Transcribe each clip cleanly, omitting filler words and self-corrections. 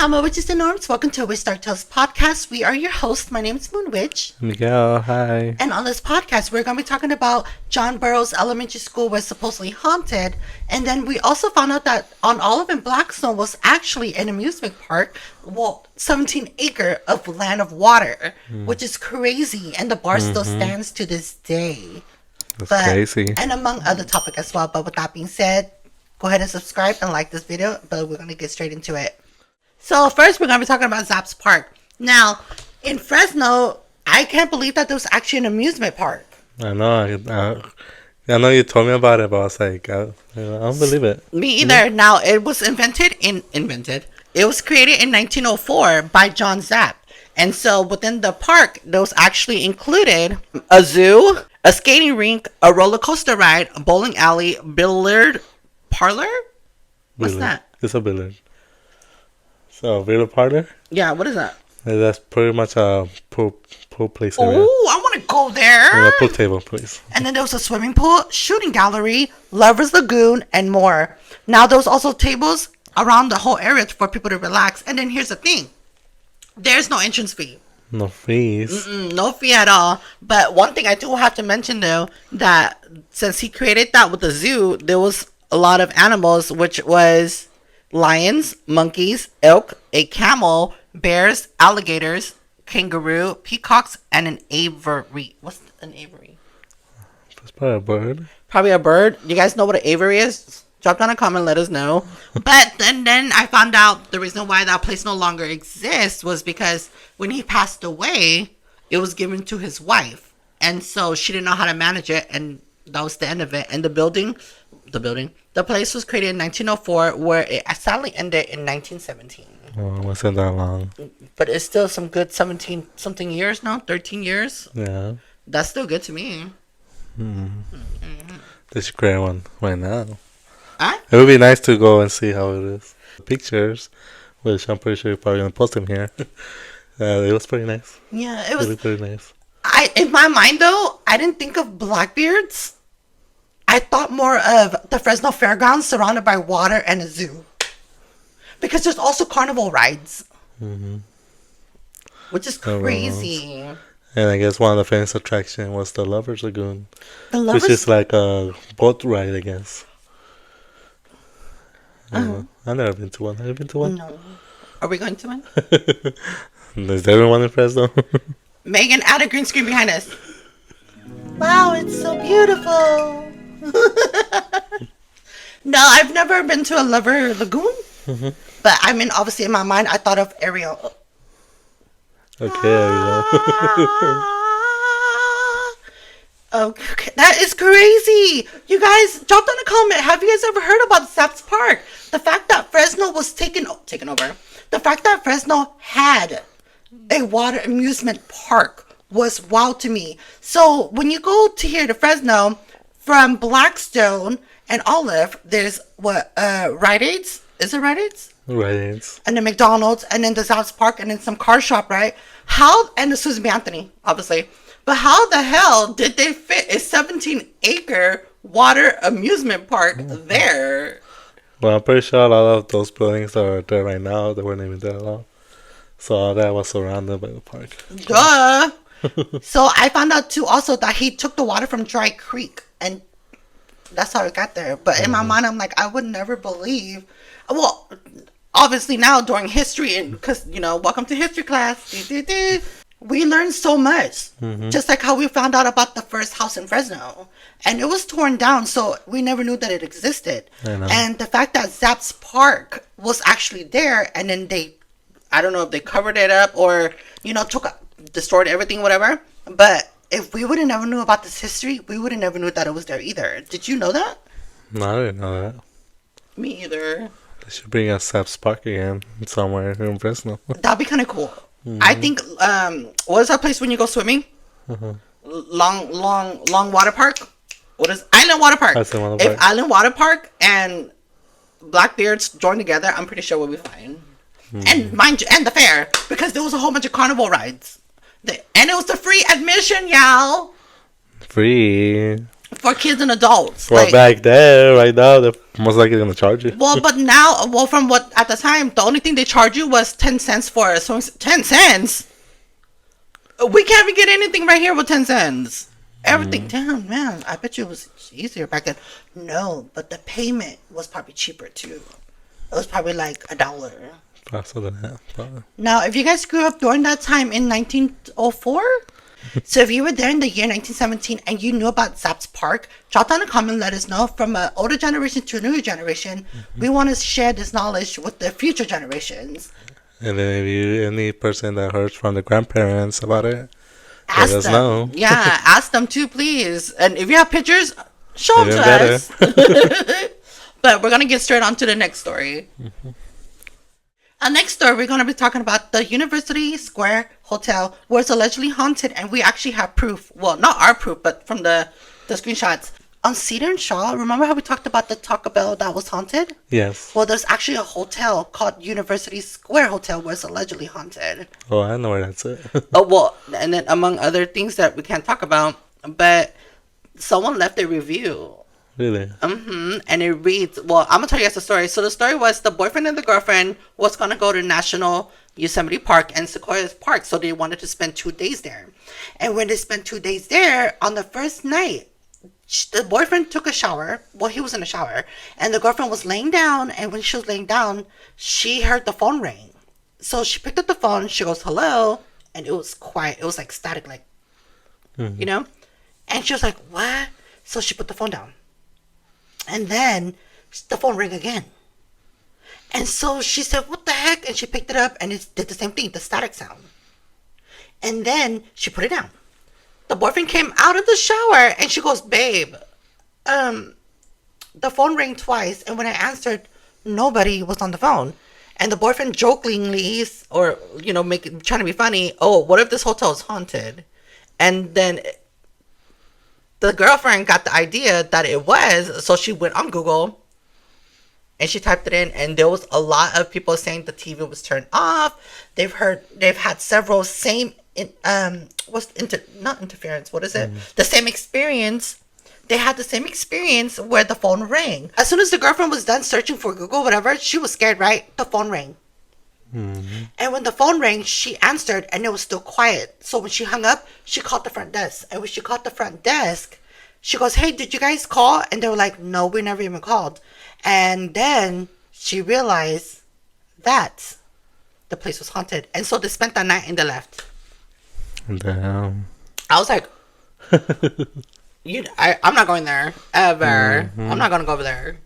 Hello, witches and norms. Welcome to WitchDarkTales podcast. We are your hosts. My name is Moon Witch. Miguel, hi. And on this podcast, we're going to be talking about John Burroughs Elementary School was supposedly haunted. And then we also found out that on Olive and Blackstone was actually an amusement park, 17 acre of land of water, which is crazy. And the bar still stands to this day. That's crazy. And among other topics as well. But with that being said, go ahead and subscribe and like this video. But we're going to get straight into it. So first, we're going to be talking about Zaps Park. Now, in Fresno, I can't believe that there was actually an amusement park. I know. I know you told me about it, but I was like, I don't believe it. Me either. Yeah. Now, it was It was created in 1904 by John Zaps. And so within the park, there was actually included a zoo, a skating rink, a roller coaster ride, a bowling alley, billiard parlor? What's that? It's a billiard. So, billiard parlor? Yeah, what is that? That's pretty much a pool place area. Oh, I want to go there. Yeah, pool table, please. And then there was a swimming pool, shooting gallery, Lover's Lagoon, and more. Now, there was also tables around the whole area for people to relax. And then here's the thing. There's no entrance fee. No fees. No fee at all. But one thing I do have to mention, though, that since he created that with the zoo, there was a lot of animals, which was lions, monkeys, elk, a camel, bears, alligators, kangaroo, peacocks, and an aviary. What's an aviary? That's probably a bird. Probably a bird. You guys know what an aviary is? Drop down a comment, let us know. But then I found out the reason why that place no longer exists was because when he passed away, it was given to his wife. And so she didn't know how to manage it, and that was the end of it. And the place was created in 1904, where it sadly ended in 1917. Oh, it wasn't that long. But it's still some good 17 something years now, 13 years. Yeah. That's still good to me. They should create one right now. Huh? It would be nice to go and see how it is. Pictures, which I'm pretty sure you're probably going to post them here. It was pretty nice. Yeah, it was really pretty nice. In my mind, though, I didn't think of Blackbeards. I thought more of the Fresno Fairgrounds surrounded by water and a zoo. Because there's also carnival rides. Which is crazy. And I guess one of the famous attractions was the Lover's Lagoon. Which is like a boat ride, I guess. I've never been to one. Have you been to one? No. Are we going to one? Is there one in Fresno? Megan, add a green screen behind us. Wow, it's so beautiful. No, I've never been to a Lover Lagoon. But I mean, obviously in my mind, I thought of Ariel. Okay, there we go. Okay, that is crazy. You guys, drop down a comment. Have you guys ever heard about Zaps Park? The fact that Fresno was taken over. The fact that Fresno had a water amusement park was wow to me. So when you go to Fresno, from Blackstone and Olive, there's Rite Aids? Is it Rite Aids? Rite Aids. And then McDonald's, and then the Zaps Park, and then some car shop, right? And the Susan B. Anthony, obviously. But how the hell did they fit a 17-acre water amusement park there? Well, I'm pretty sure a lot of those buildings that are there right now, they weren't even there at all. So all that was surrounded by the park. Duh! So I found out, too, also that he took the water from Dry Creek, and that's how it got there. But in my mind, I'm like, I would never believe. Well, obviously now during history, and because, welcome to history class. We learned so much. Just like how we found out about the first house in Fresno. And it was torn down, so we never knew that it existed. And the fact that Zaps Park was actually there, and then I don't know if they covered it up or, destroyed everything, whatever. But if we would have never knew about this history, we would have never knew that it was there either. Did you know that? No, I didn't know that. Me either. They should bring a Zaps Park again somewhere in Fresno. That'd be kind of cool. I think, what is that place when you go swimming? Long water park? What is Island Water Park? If Island Water Park and Blackbeards join together, I'm pretty sure we'll be fine. And mind you, and the fair, because there was a whole bunch of carnival rides. And it was the free admission, y'all. Free. for kids and adults. Well, back there, right now, they're most likely going to charge you. Well, but now, from what at the time, the only thing they charge you was 10 cents for it. So 10 cents. We can't even get anything right here with 10 cents. Everything down, man. I bet you it was easier back then. No, but the payment was probably cheaper too. It was probably like $1. Faster than that. Probably. Now, if you guys grew up during that time in 1904, so if you were there in the year 1917 and you knew about Zaps Park, drop down a comment, let us know. From an older generation to a newer generation, we want to share this knowledge with the future generations. And then if you, any person that heard from the grandparents about it, Ask let us them. know. Yeah, ask them too, please. And if you have pictures, show them Even to better. us. But we're going to get straight on to the next story. Our next story, we're going to be talking about the University Square Hotel, where it's allegedly haunted, and we actually have proof. Well, not our proof, but from the screenshots. On Cedar and Shaw, remember how we talked about the Taco Bell that was haunted? Yes. Well, there's actually a hotel called University Square Hotel where it's allegedly haunted. Oh, I know where that's at. Oh, well, and then among other things that we can't talk about, but someone left a review. Really? And it reads, well, I'm going to tell you guys the story. So the story was the boyfriend and the girlfriend was going to go to National Yosemite Park and Sequoia Park. So they wanted to spend 2 days there. And when they spent 2 days there, on the first night, the boyfriend took a shower. Well, he was in a shower. And the girlfriend was laying down. And when she was laying down, she heard the phone ring. So she picked up the phone. She goes, hello. And it was quiet. It was like static, like, you know? And she was like, what? So she put the phone down. And then the phone rang again. And so she said, what the heck? And she picked it up and it did the same thing, the static sound. And then she put it down. The boyfriend came out of the shower and she goes, babe, the phone rang twice. And when I answered, nobody was on the phone. And the boyfriend jokingly, or, you know, trying to be funny, oh, what if this hotel is haunted? And then the girlfriend got the idea that it was, so she went on Google and she typed it in, and there was a lot of people saying the TV was turned off. They've had several not interference, what is it? The same experience. They had the same experience where the phone rang. As soon as the girlfriend was done searching for Google, whatever, she was scared, right? The phone rang. And when the phone rang, she answered and it was still quiet. So when she hung up, she called the front desk. And when she called the front desk, she goes, hey, did you guys call? And they were like, no, we never even called. And then she realized that the place was haunted. And so they spent that night and they left. Damn. I was like, I'm not going there ever. I'm not going to go over there.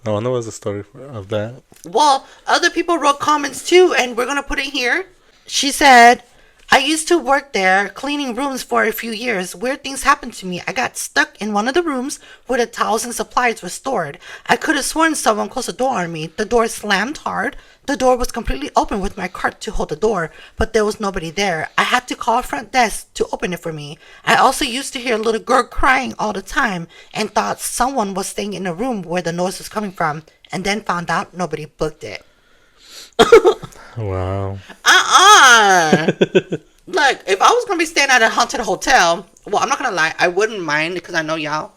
I wonder what's the story of that. Well, other people wrote comments too, and we're going to put it here. She said, I used to work there cleaning rooms for a few years. Weird things happened to me. I got stuck in one of the rooms where the towels and supplies were stored. I could have sworn someone closed the door on me. The door slammed hard. The door was completely open with my cart to hold the door, but there was nobody there. I had to call front desk to open it for me. I also used to hear a little girl crying all the time and thought someone was staying in the room where the noise was coming from, and then found out nobody booked it. Wow. Look, if I was going to be staying at a haunted hotel, well, I'm not going to lie, I wouldn't mind, because I know y'all,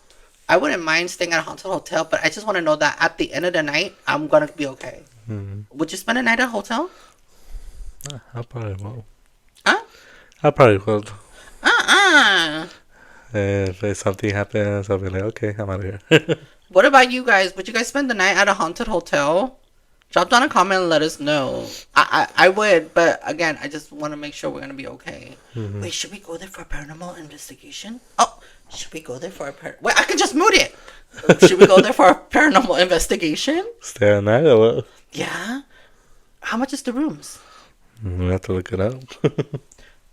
I wouldn't mind staying at a haunted hotel, but I just want to know that at the end of the night, I'm going to be okay. Would you spend a night at a hotel? I probably will. Huh? I probably would. If something happens, I'll be like, okay, I'm out of here. What about you guys? Would you guys spend the night at a haunted hotel? Drop down a comment and let us know. I would, but again, I just want to make sure we're going to be okay. Wait, should we go there for a paranormal investigation? Oh, should we go there for a wait, I can just mute it. Should we go there for a paranormal investigation? Stay at night or what? Yeah. How much is the rooms? We have to look it up.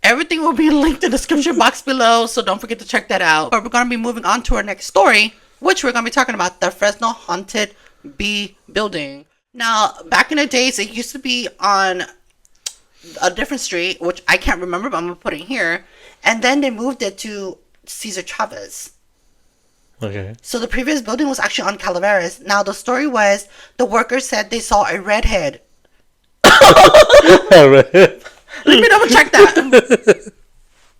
Everything will be linked in the description box below, so don't forget to check that out. But we're going to be moving on to our next story, which we're going to be talking about the Fresno Haunted Bee Building. Now, back in the days, it used to be on a different street, which I can't remember, but I'm going to put it here. And then they moved it to Cesar Chavez. Okay. So the previous building was actually on Calaveras. Now, the story was the workers said they saw a redhead. Let me double check that.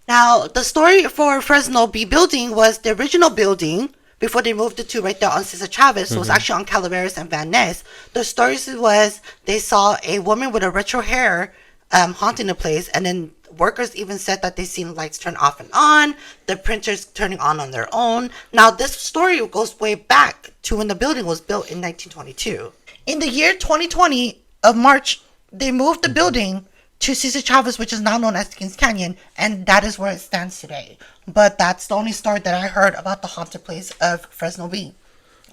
Now, the story for Fresno B building was the original building before they moved it to right there on Cesar Chavez. So it was actually on Calaveras and Van Ness. The stories was they saw a woman with a retro hair haunting the place, and then workers even said that they seen lights turn off and on, the printers turning on their own. Now, this story goes way back to when the building was built in 1922. In the year 2020 of March, they moved the building to Cesar Chavez, which is now known as Kings Canyon, and that is where it stands today. But that's the only story that I heard about the haunted place of Fresno B.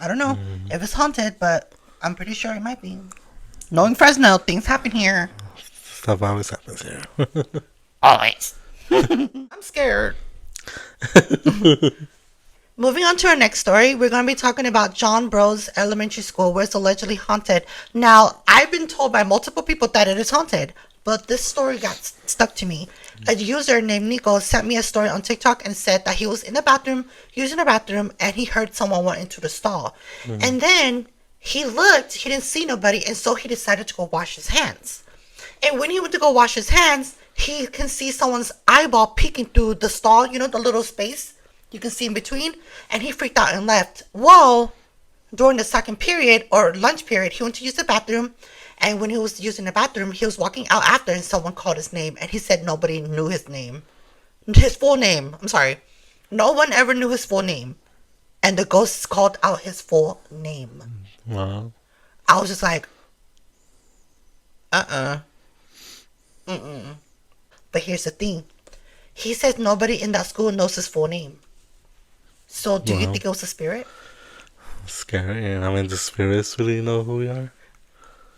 I don't know if it's haunted, but I'm pretty sure it might be. Knowing Fresno, things happen here. Stuff always happens here. Always. I'm scared. Moving on to our next story, we're going to be talking about John Bros Elementary School, where it's allegedly haunted. Now, I've been told by multiple people that it is haunted, but this story got stuck to me. A user named Nico sent me a story on TikTok and said that he was in the bathroom, using the bathroom, and he heard someone went into the stall. And then he looked, he didn't see nobody, and so he decided to go wash his hands. And when he went to go wash his hands, he can see someone's eyeball peeking through the stall, you know, the little space you can see in between, and he freaked out and left. Well, during the second period or lunch period, he went to use the bathroom, and when he was using the bathroom, he was walking out after, and someone called his name, and he said nobody knew his name. His full name. I'm sorry. No one ever knew his full name. And the ghost called out his full name. Wow. I was just like, Mm-mm. But here's the thing. He says nobody in that school knows his full name. So do you think it was a spirit? Scary. I mean, the spirits really know who we are.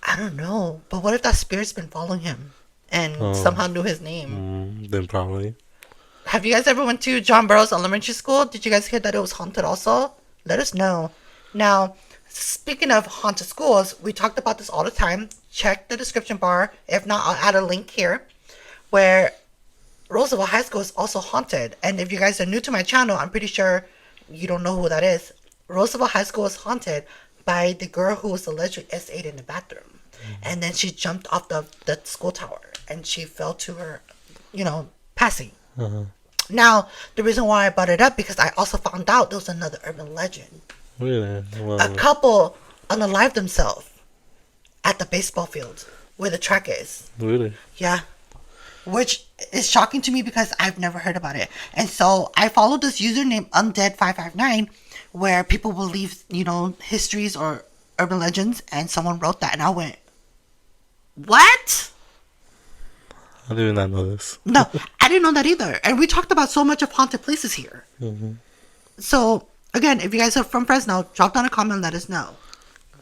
I don't know. But what if that spirit's been following him and somehow knew his name? Then probably. Have you guys ever went to John Burroughs Elementary School? Did you guys hear that it was haunted also? Let us know. Now, speaking of haunted schools, we talked about this all the time. Check the description bar. If not, I'll add a link here where Roosevelt High School is also haunted. And if you guys are new to my channel, I'm pretty sure you don't know who that is. Roosevelt High School is haunted by the girl who was allegedly S8 in the bathroom. And then she jumped off the school tower and she fell to her, passing. Now, the reason why I brought it up because I also found out there was another urban legend. Really? Well, A couple unalived themselves at the baseball field where the track is. Really? Yeah. Which is shocking to me because I've never heard about it. And so I followed this user named Undead559 where people believe, histories or urban legends, and someone wrote that and I went, what? I did not know this. No, I didn't know that either. And we talked about so much of haunted places here. So, again, if you guys are from Fresno, drop down a comment and let us know.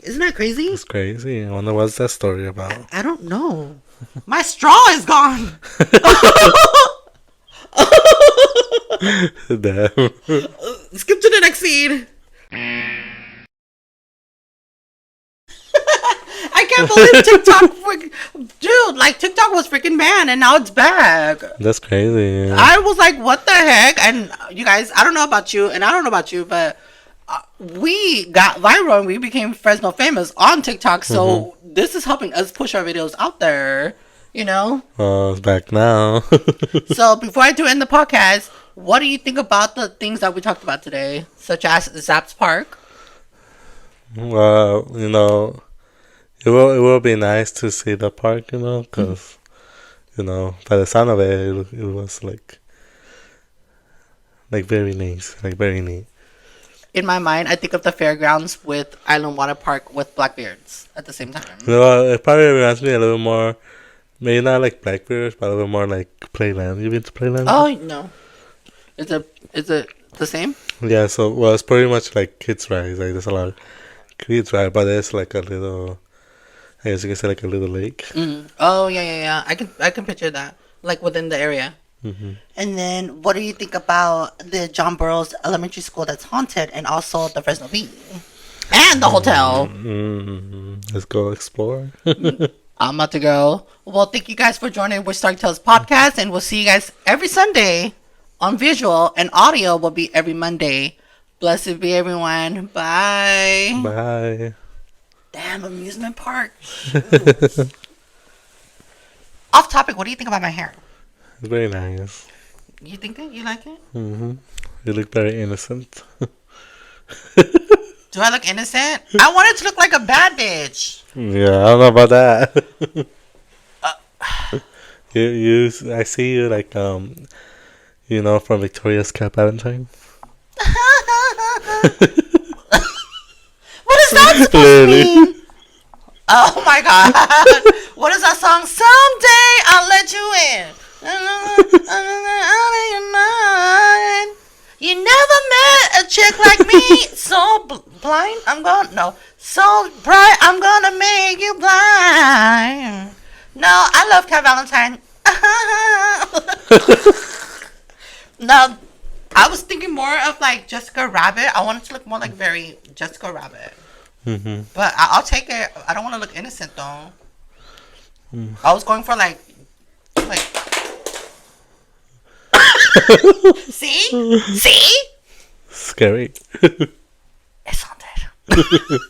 Isn't that crazy? It's crazy. I wonder what's that story about. I don't know. My straw is gone. Damn. Skip to the next scene. I can't believe TikTok, dude, TikTok was freaking banned and now it's back. That's crazy. Yeah. I was like, what the heck? And you guys, I don't know about you and I don't know about you, but we got viral and we became Fresno famous on TikTok. So this is helping us push our videos out there, Oh, it's back now. So before I do end the podcast, what do you think about the things that we talked about today, such as Zaps Park? Well, it will be nice to see the park, because, by the sound of it, it was like very nice, very neat. In my mind, I think of the fairgrounds with Island Water Park with Blackbeards at the same time. It probably reminds me a little more, maybe not like Blackbeards, but a little more like Playland. You been to Playland? Oh, no. Is it the same? Yeah, so, it's pretty much like kids' rides. Like, there's a lot of kids' rides, but there's like a little, I guess you can say like a little lake. Oh, yeah. I can picture that, like within the area. And then, what do you think about the John Burroughs Elementary School that's haunted, and also the Fresno Beach and the hotel? Let's go explore. I'm about to go. Well, thank you guys for joining WitchDarkTales podcast, and we'll see you guys every Sunday on visual, and audio will be every Monday. Blessed be everyone. Bye. Bye. Damn, amusement park. Off topic, what do you think about my hair? It's very nice. You think that? You like it? You look very innocent. Do I look innocent? I wanted to look like a bad bitch. Yeah, I don't know about that. I see you like from Victoria's Cat Valentine. What is that supposed to mean? Oh my god. What is that song? Someday I'll let you in. You never met a chick like me. So blind, so bright, I'm gonna make you blind. No, I love Cat Valentine. No, I was thinking more of like Jessica Rabbit. I wanted to look more like very Jessica Rabbit. Mm-hmm. But I'll take it. I don't want to look innocent though. I was going for like. See? Scary. It's haunted.